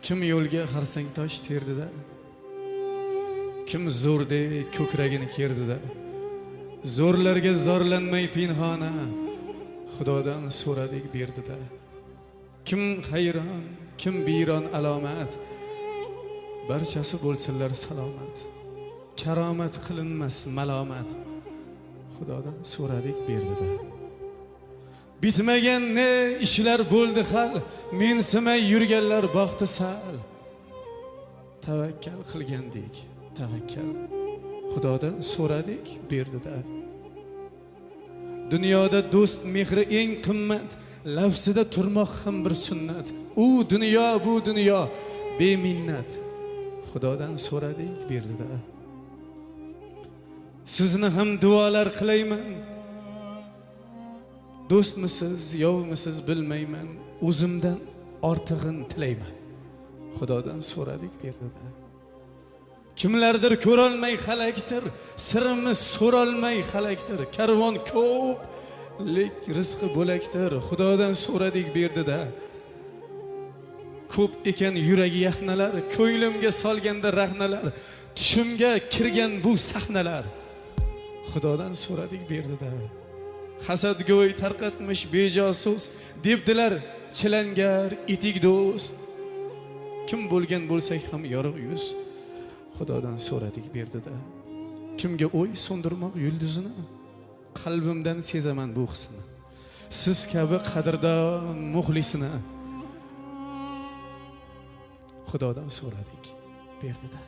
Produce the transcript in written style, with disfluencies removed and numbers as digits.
Kim yo'lga xarsang tosh terdida, kim zo'rdek ko'kragini kerdida, zo'rlarga zorlanmay pinhona Xudodan so'radik berdida. Kim hayron, kim biyron alomat, barchasi bo'lsinlar salomat. Karomat qilinmas malomat, Xudodan so'radik berdida. Bitmagan ne ishlar bo'ldi hal, mensimay yurganlar baxti sal. Tavakkal qilgandik, tavakkal Xudodan so'radik berdida. Dunyoda do'st mehri eng qimmat, lafzida turmoq ham bir sunnat. U dunyo bu dunyo beminnat, Xudodan so'radik berdida. Sizni ham duolar qilayman, do'stmisiz, yovmisiz bilmayman, o'zimdan ortig'in tilayman, Xudodan so'radik berdida. Kimlardir ko'rolmay xalakdir, sirimiz so'rolmay xalakdir. Karvon ko'p, lek rizqi bo'lakdir, Xudodan so'radik berdida. Ko'p ekan yuragi yaxnalar, ko'nglimga solganda rahnalar, tushimga kirgan bu sahnalar, Xudodan so'radik berdida. Hasadgo'y tarqatmish bejosus, debdilar chilangar etik do'st. Kim bo'lgan bo'lsak ham yorug' yuz, Xudodan so'radik berdida. Kimga o'y so'ndirmoq yulduzini, qalbimdan sezaman bu hisni. Siz kabi qadrdon muxlisini, Xudodan so'radik berdida.